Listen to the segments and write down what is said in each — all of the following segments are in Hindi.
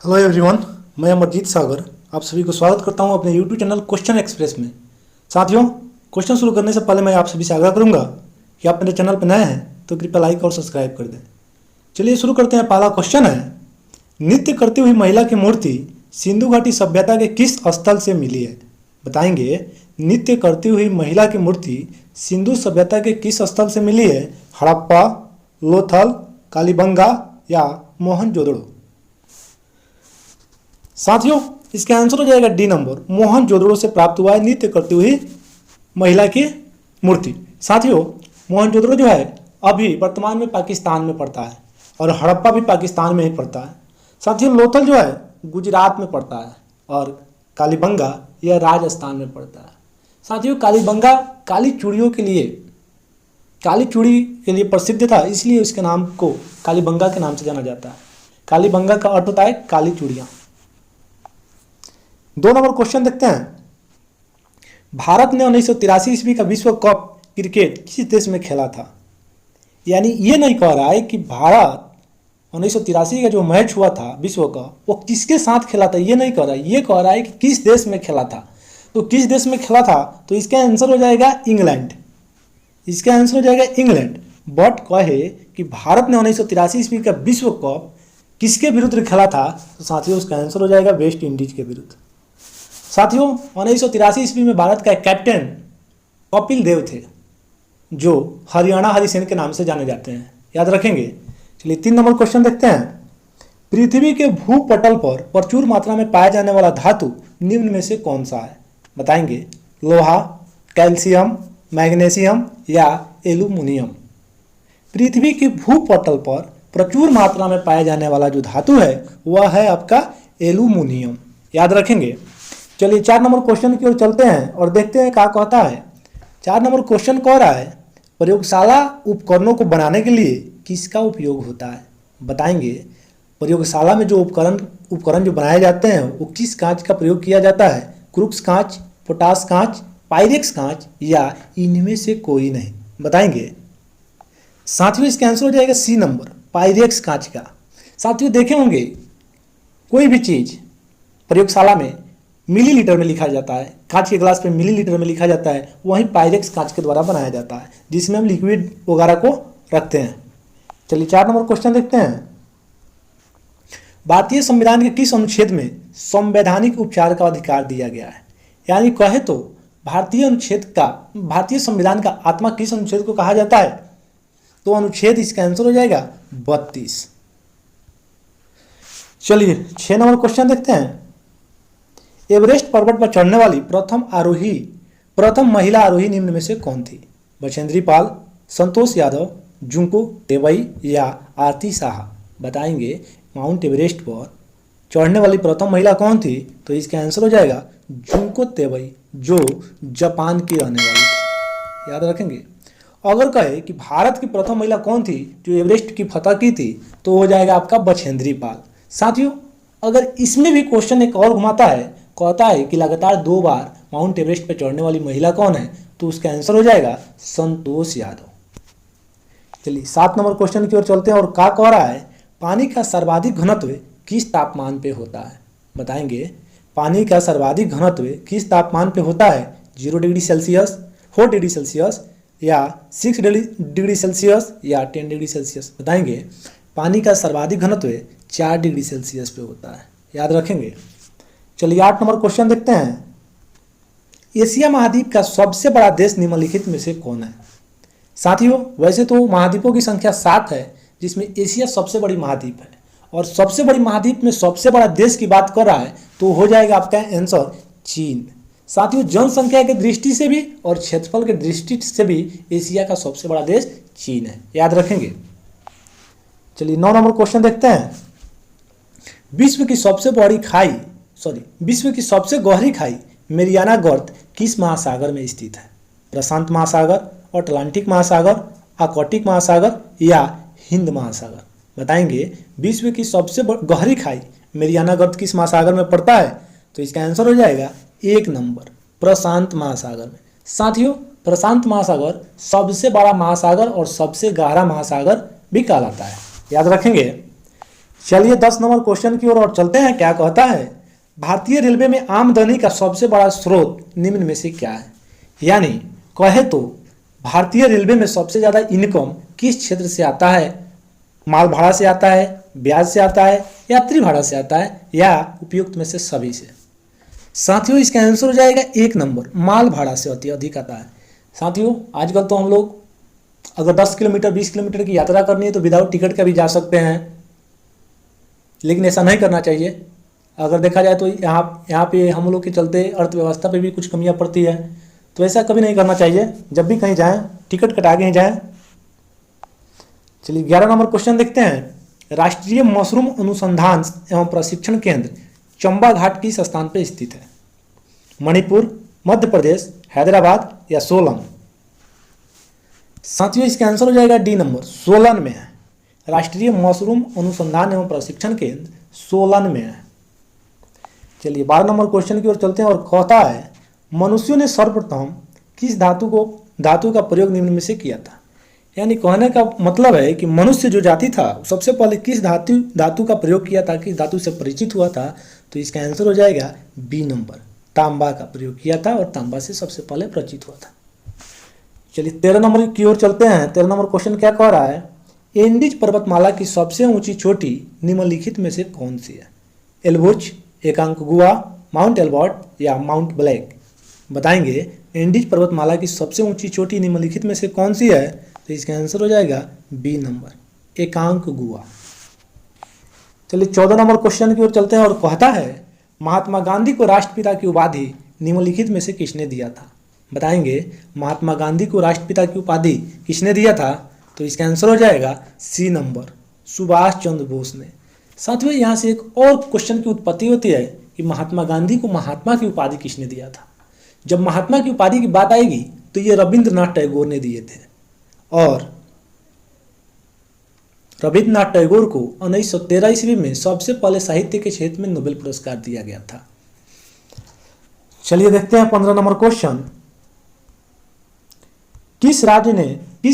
हेलो एवरीवन, मैं अमरजीत सागर आप सभी को स्वागत करता हूं अपने यूट्यूब चैनल क्वेश्चन एक्सप्रेस में। साथियों, क्वेश्चन शुरू करने से पहले मैं आप सभी से आग्रह करूंगा कि आप मेरे चैनल पर नए हैं तो कृपया लाइक और सब्सक्राइब कर दें। चलिए शुरू करते हैं। पहला क्वेश्चन है, नृत्य करती हुई महिला की मूर्ति सिंधु घाटी सभ्यता के किस स्थल से मिली है? बताएंगे, नृत्य करती हुई महिला की मूर्ति सिंधु सभ्यता के किस स्थल से मिली है? हड़प्पा, लोथल, कालीबंगा या मोहनजोदड़ो? साथियों, इसका आंसर हो जाएगा डी नंबर, मोहनजोदड़ो से प्राप्त हुआ है नृत्य करती हुई महिला की मूर्ति। साथियों, मोहनजोदड़ो जो है अभी वर्तमान में पाकिस्तान में पड़ता है और हड़प्पा भी पाकिस्तान में ही पड़ता है। साथियों, लोथल जो है गुजरात में पड़ता है और कालीबंगा यह राजस्थान में पड़ता है। साथियों, कालीबंगा काली चूड़ियों के लिए प्रसिद्ध था, इसलिए उसके नाम को कालीबंगा के नाम से जाना जाता है। कालीबंगा का अर्थ होता है काली चूड़ियाँ। 2 नंबर क्वेश्चन देखते हैं। भारत ने 1983 ईस्वी का विश्व कप क्रिकेट किस देश में खेला था? यानी ये नहीं कह रहा है कि भारत 1983 का जो मैच हुआ था विश्व कप वो किसके साथ खेला था, ये नहीं कह रहा है। ये कह रहा है कि किस देश में खेला था। तो किस देश में खेला था, तो इसका आंसर हो जाएगा इंग्लैंड। इसका आंसर हो जाएगा इंग्लैंड। बट कहे कि भारत ने 1983 ईस्वी का विश्व कप किसके विरुद्ध खेला था, तो साथियों उसका आंसर हो जाएगा वेस्ट इंडीज के विरुद्ध। साथियों, 1983 ईस्वी में भारत का कैप्टन कपिल देव थे, जो हरियाणा हरिसेन के नाम से जाने जाते हैं, याद रखेंगे। चलिए 3 नंबर क्वेश्चन देखते हैं। पृथ्वी के भूपटल पर प्रचुर मात्रा में पाया जाने वाला धातु निम्न में से कौन सा है? बताएंगे, लोहा, कैल्शियम, मैग्नीशियम या एल्यूमिनियम? पृथ्वी के भूपटल पर प्रचुर मात्रा में पाया जाने वाला जो धातु है वह है आपका एल्यूमिनियम, याद रखेंगे। चलिए 4 नंबर क्वेश्चन की ओर चलते हैं और देखते हैं क्या कहता है। 4 नंबर क्वेश्चन कह रहा है, प्रयोगशाला उपकरणों को बनाने के लिए किसका उपयोग होता है? बताएंगे, प्रयोगशाला में जो उपकरण जो बनाए जाते हैं वो किस कांच का प्रयोग किया जाता है? क्रूक्स कांच, पोटास कांच, पायरेक्स कांच या इनमें से कोई नहीं? बताएंगे। साथियों, इसका आंसर हो जाएगा सी नंबर, पायरेक्स कांच का। साथियों, देखे होंगे कोई भी चीज प्रयोगशाला में मिलीलीटर में लिखा जाता है, कांच के ग्लास पे मिलीलीटर में लिखा जाता है, वहीं पायरेक्स कांच के द्वारा बनाया जाता है जिसमें हम लिक्विड वगैरह को रखते हैं। चलिए 4 नंबर क्वेश्चन देखते हैं। भारतीय संविधान के किस अनुच्छेद में संवैधानिक उपचार का अधिकार दिया गया है? यानी कहे तो भारतीय संविधान का आत्मा किस अनुच्छेद को कहा जाता है? तो अनुच्छेद इसका आंसर हो जाएगा 32। चलिए 6 नंबर क्वेश्चन देखते हैं। एवरेस्ट पर्वत पर चढ़ने वाली प्रथम महिला आरोही निम्न में से कौन थी? बछेंद्री पाल, संतोष यादव, जुंको तेवई या आरती शाह? बताएंगे, माउंट एवरेस्ट पर चढ़ने वाली प्रथम महिला कौन थी? तो इसका आंसर हो जाएगा जुंको तेवई, जो जापान की रहने वाली थी, याद रखेंगे। अगर कहे कि भारत की प्रथम महिला कौन थी जो एवरेस्ट की फतह की थी, तो हो जाएगा आपका बछेंद्री पाल। साथियों, अगर इसमें भी क्वेश्चन एक और घुमाता है, कहता है कि लगातार 2 बार माउंट एवरेस्ट पर चढ़ने वाली महिला कौन है, तो उसका आंसर हो जाएगा संतोष यादव। चलिए 7 नंबर क्वेश्चन की ओर चलते हैं और क्या कह रहा है, पानी का सर्वाधिक घनत्व किस तापमान पे होता है? बताएंगे, पानी का सर्वाधिक घनत्व किस तापमान पे होता है? 0 डिग्री सेल्सियस, 4 डिग्री सेल्सियस या 6 डिग्री सेल्सियस या 10 डिग्री सेल्सियस? बताएंगे, पानी का सर्वाधिक घनत्व 4 डिग्री सेल्सियस पे होता है, याद रखेंगे। चलिए 8 नंबर क्वेश्चन देखते हैं। एशिया महाद्वीप का सबसे बड़ा देश निम्नलिखित में से कौन है? साथियों, वैसे तो महाद्वीपों की संख्या 7 है, जिसमें एशिया सबसे बड़ी महाद्वीप है और सबसे बड़ी महाद्वीप में सबसे बड़ा देश की बात कर रहा है तो हो जाएगा आपका आंसर चीन। साथियों, जनसंख्या की दृष्टि से भी और क्षेत्रफल की दृष्टि से भी एशिया का सबसे बड़ा देश चीन है, याद रखेंगे। चलिए 9 नंबर क्वेश्चन देखते हैं। विश्व की सबसे गहरी खाई मेरियाना गर्त किस महासागर में स्थित है? प्रशांत महासागर, अटलांटिक महासागर, आर्कटिक महासागर या हिंद महासागर? बताएंगे, विश्व की सबसे गहरी खाई मेरियाना गर्त किस महासागर में पड़ता है? तो इसका आंसर हो जाएगा 1 नंबर, प्रशांत महासागर में। साथियों, प्रशांत महासागर सबसे बड़ा महासागर और सबसे गहरा महासागर भी कहलाता है, याद रखेंगे। चलिए 10 नंबर क्वेश्चन की ओर और चलते हैं। क्या कहता है, भारतीय रेलवे में आमदनी का सबसे बड़ा स्रोत निम्न में से क्या है। यानी कहे तो भारतीय रेलवे में सबसे ज़्यादा इनकम किस क्षेत्र से आता है। माल भाड़ा से आता है, ब्याज से आता है, यात्री भाड़ा से आता है, या उपयुक्त में से सभी से। साथियों इसका आंसर हो जाएगा 1 नंबर, माल भाड़ा से अधिक आता है। साथियों आजकल तो हम लोग अगर 10 किलोमीटर 20 किलोमीटर की यात्रा करनी है तो विदाउट टिकट का भी जा सकते हैं, लेकिन ऐसा नहीं करना चाहिए। अगर देखा जाए तो यहाँ पे हम लोग के चलते अर्थव्यवस्था पे भी कुछ कमियाँ पड़ती है, तो ऐसा कभी नहीं करना चाहिए। जब भी कहीं जाएं टिकट कटा के ही जाएं। चलिए 11 नंबर क्वेश्चन देखते हैं। राष्ट्रीय मशरूम अनुसंधान एवं प्रशिक्षण केंद्र चंबा घाट किस स्थान पर स्थित है। मणिपुर, मध्य प्रदेश, हैदराबाद या सोलन। साथियों इसका आंसर हो जाएगा डी नंबर, सोलन में है। राष्ट्रीय मशरूम अनुसंधान एवं प्रशिक्षण केंद्र सोलन में है। चलिए 12 नंबर क्वेश्चन की ओर चलते हैं और कहता है, मनुष्यों ने सर्वप्रथम किस धातु का प्रयोग निम्न में से किया था। यानी कहने का मतलब है कि मनुष्य जो जाति था सबसे पहले किस धातु का प्रयोग किया था, किस धातु से परिचित हुआ था। तो इसका आंसर हो जाएगा बी नंबर, तांबा का प्रयोग किया था और तांबा से सबसे पहले परिचित हुआ था। चलिए 13 नंबर की ओर चलते हैं। 13 नंबर क्वेश्चन क्या कह रहा है, एंडीज पर्वतमाला की सबसे ऊंची चोटी निम्नलिखित में से कौन सी है। एल्ब्रुच, एकांकगुआ, माउंट एल्बर्ट या माउंट ब्लैक। बताएंगे एंडीज पर्वतमाला की सबसे ऊंची चोटी निम्नलिखित में से कौन सी है। तो इसका आंसर हो जाएगा बी नंबर, एकांकगुआ। चलिए 14 नंबर क्वेश्चन की ओर चलते हैं और कहता है, महात्मा गांधी को राष्ट्रपिता की उपाधि निम्नलिखित में से किसने दिया था। बताएंगे महात्मा गांधी को राष्ट्रपिता की उपाधि किसने दिया था। तो इसका आंसर हो जाएगा सी नंबर, सुभाष चंद्र बोस ने। साथियों यहाँ से एक और क्वेश्चन की उत्पत्ति होती है कि महात्मा गांधी को महात्मा की उपाधि किसने दिया था। जब महात्मा की उपाधि की बात आएगी तो ये रविंद्रनाथ टैगोर ने दिए थे, और रविंद्रनाथ टैगोर को 1913 ईस्वी में सबसे पहले साहित्य के क्षेत्र में नोबेल पुरस्कार दिया गया था। चलिए देखते हैं 15 नंबर क्वेश्चन। किस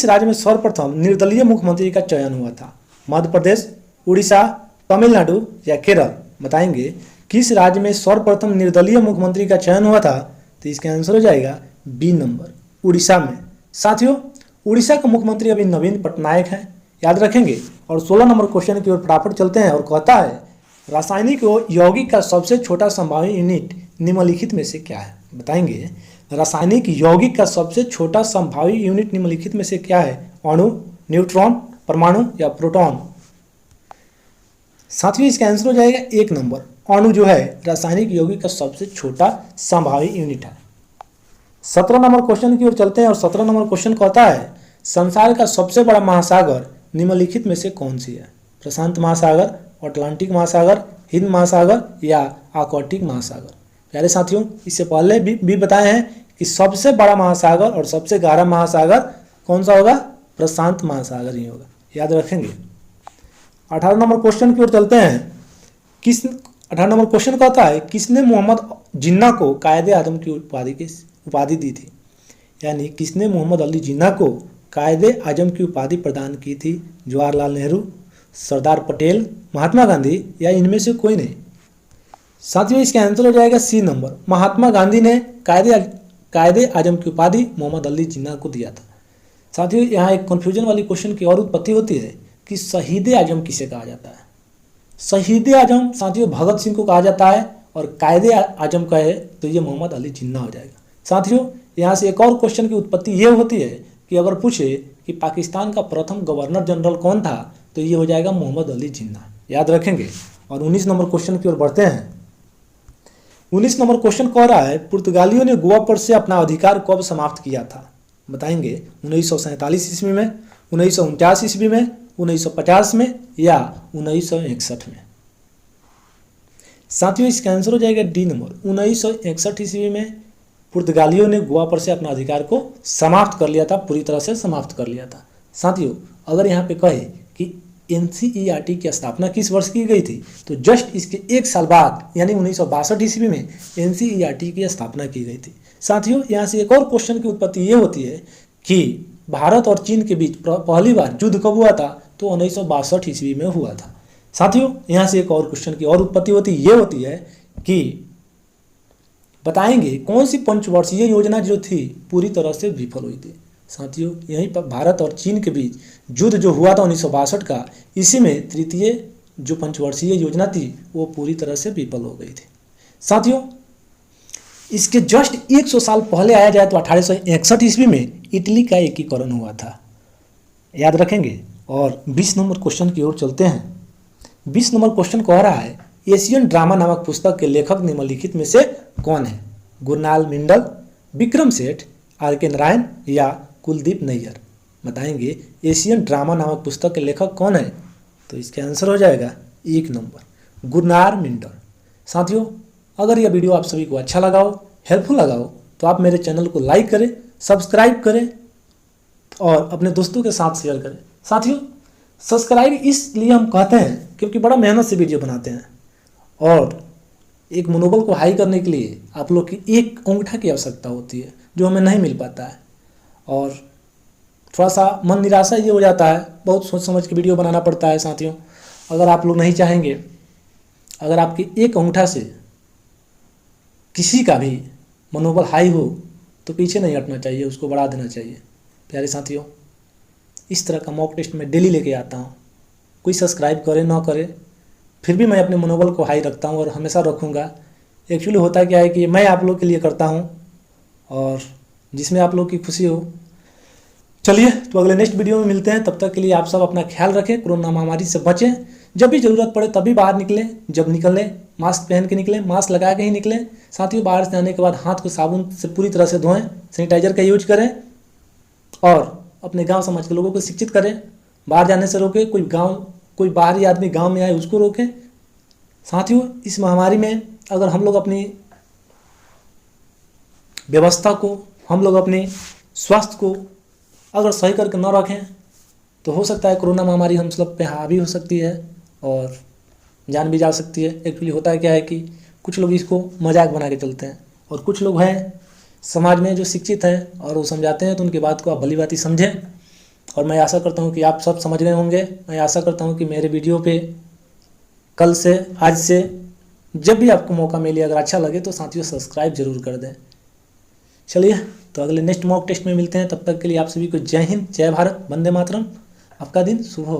राज्य में सर्वप्रथम निर्दलीय मुख्यमंत्री का चयन हुआ था। मध्य प्रदेश, उड़ीसा, तमिलनाडु या केरल। बताएंगे किस राज्य में सर्वप्रथम निर्दलीय मुख्यमंत्री का चयन हुआ था। तो इसका आंसर हो जाएगा बी नंबर, उड़ीसा में। साथियों उड़ीसा का मुख्यमंत्री अभी नवीन पटनायक हैं, याद रखेंगे। और 16 नंबर क्वेश्चन की ओर फटाफट चलते हैं और कहता है, रासायनिक यौगिक का सबसे छोटा संभावित यूनिट निम्नलिखित में से क्या है। बताएंगे रासायनिक यौगिक का सबसे छोटा संभावित यूनिट निम्नलिखित में से क्या है। अणु, न्यूट्रॉन, परमाणु या प्रोटॉन। साथियों इसका आंसर हो जाएगा 1 नंबर, अणु जो है रासायनिक यौगिक का सबसे छोटा संभावित यूनिट है। 17 नंबर क्वेश्चन की ओर चलते हैं और 17 नंबर क्वेश्चन कहता है, संसार का सबसे बड़ा महासागर निम्नलिखित में से कौन सी है। प्रशांत महासागर, अटलांटिक महासागर, हिंद महासागर या आर्कटिक महासागर। प्यारे साथियों इससे पहले भी बताए हैं कि सबसे बड़ा महासागर और सबसे गहरा महासागर कौन सा होगा, प्रशांत महासागर ही होगा, याद रखेंगे। 18 नंबर क्वेश्चन की ओर चलते हैं। 18 नंबर क्वेश्चन कहता है, किसने मोहम्मद जिन्ना को कायदे आजम की उपाधि दी थी। यानी किसने मोहम्मद अली जिन्ना को कायदे आजम की उपाधि प्रदान की थी। जवाहरलाल नेहरू, सरदार पटेल, महात्मा गांधी या इनमें से कोई नहीं। साथियों इसका आंसर हो जाएगा सी नंबर, महात्मा गांधी ने कायदे आजम की उपाधि मोहम्मद अली जिन्ना को दिया था। साथियों यहाँ एक कन्फ्यूजन वाली क्वेश्चन की और उत्पत्ति होती है कि शहीद आजम किसे कहा जाता है। शहीद आजम साथियों भगत सिंह को कहा जाता है, और कायदे आजम कहे तो ये मोहम्मद अली जिन्ना हो जाएगा। साथियों यहाँ से एक और क्वेश्चन की उत्पत्ति ये होती है कि अगर पूछे कि पाकिस्तान का प्रथम गवर्नर जनरल कौन था तो ये हो जाएगा मोहम्मद अली जिन्ना, याद रखेंगे। और 19 नंबर क्वेश्चन की ओर बढ़ते हैं। 19 नंबर क्वेश्चन कह रहा है, पुर्तगालियों ने गोवा पर से अपना अधिकार कब समाप्त किया था। बताएंगे 1947 ईस्वी में, 1949 ईस्वी में, 1950 में या 1961 में। साथियों इसका आंसर हो जाएगा डी नंबर, 1961 ईस्वी में पुर्तगालियों ने गोवा पर से अपना अधिकार को समाप्त कर लिया था, पूरी तरह से समाप्त कर लिया था। साथियों अगर यहाँ पे कहे कि NCERT की स्थापना किस वर्ष की गई थी तो जस्ट इसके 1 साल बाद यानी 1962 ईस्वी में NCERT की स्थापना की गई थी। साथियों यहाँ से एक और क्वेश्चन की उत्पत्ति ये होती है कि भारत और चीन के बीच पहली बार युद्ध कब हुआ था तो 1962 ईस्वी में हुआ था। साथियों, यहाँ से एक और क्वेश्चन की और उत्पत्ति होती ये होती है कि बताएंगे कौन सी पंचवर्षीय योजना जो थी पूरी तरह से विफल हुई थी। साथियों, यहीं पर भारत और चीन के बीच युद्ध जो हुआ था 1962 का, इसी में तृतीय जो पंचवर्षीय योजना थी वो पूरी तरह से विफल हो गई थी। साथियों, इसके जस्ट 100 साल पहले आया जाए तो 1861 ईस्वी में इटली का एकीकरण हुआ था, याद रखेंगे। और 20 नंबर क्वेश्चन की ओर चलते हैं। 20 नंबर क्वेश्चन कह रहा है एशियन ड्रामा नामक पुस्तक के लेखक निम्नलिखित में से कौन है? गुरनाल मिंडल, विक्रम सेठ, आर के नारायण या कुलदीप नैयर। बताएंगे एशियन ड्रामा नामक पुस्तक के लेखक कौन है? तो इसका आंसर हो जाएगा 1 नंबर गुरनाल मिंडल। साथियों, अगर यह वीडियो आप सभी को अच्छा लगा हो, हेल्पफुल लगा हो, तो आप मेरे चैनल को लाइक करें, सब्सक्राइब करें और अपने दोस्तों के साथ शेयर करें। साथियों, सब्सक्राइब इसलिए हम कहते हैं क्योंकि बड़ा मेहनत से वीडियो बनाते हैं और एक मनोबल को हाई करने के लिए आप लोग की एक अंगूठा की आवश्यकता होती है जो हमें नहीं मिल पाता है। और थोड़ा सा मन निराशा ये हो जाता है, बहुत सोच समझ के वीडियो बनाना पड़ता है। साथियों, अगर आप लोग नहीं चाहेंगे, अगर आपकी एक अंगूठा से किसी का भी मनोबल हाई हो तो पीछे नहीं हटना चाहिए, उसको बढ़ा देना चाहिए। प्यारे साथियों, इस तरह का मॉक टेस्ट मैं डेली लेके आता हूँ। कोई सब्सक्राइब करे ना करे, फिर भी मैं अपने मनोबल को हाई रखता हूँ और हमेशा रखूँगा। एक्चुअली होता क्या है कि मैं आप लोग के लिए करता हूँ और जिसमें आप लोग की खुशी हो। चलिए, तो अगले नेक्स्ट वीडियो में मिलते हैं। तब तक के लिए आप सब अपना ख्याल रखें, कोरोना महामारी से बचें। जब भी ज़रूरत पड़े तभी बाहर निकलें, जब निकलें मास्क पहन के निकलें, मास्क लगा के ही निकलें। साथियों, बाहर से आने के बाद हाथ को साबुन से पूरी तरह से धोएं, सैनिटाइजर का यूज करें और अपने गांव समाज के लोगों को शिक्षित करें। बाहर जाने से रोकें, कोई बाहरी आदमी गांव में आए उसको रोकें। साथियों, इस महामारी में अगर हम लोग अपनी व्यवस्था को, हम लोग अपने स्वास्थ्य को अगर सही करके न रखें तो हो सकता है कोरोना महामारी हम सब पे हावी हो सकती है और जान भी जा सकती है। एक्चुअली होता क्या है कि कुछ लोग इसको मजाक बना के चलते हैं और कुछ लोग हैं समाज में जो शिक्षित हैं और वो समझाते हैं तो उनकी बात को आप भली भांति समझें। और मैं आशा करता हूँ कि आप सब समझ रहे होंगे। मैं आशा करता हूँ कि मेरे वीडियो पे कल से, आज से, जब भी आपको मौका मिले, अगर अच्छा लगे तो साथियों सब्सक्राइब जरूर कर दें। चलिए, तो अगले नेक्स्ट मॉक टेस्ट में मिलते हैं। तब तक के लिए आप सभी को जय हिंद, जय भारत, वंदे मातरम। आपका दिन शुभ हो।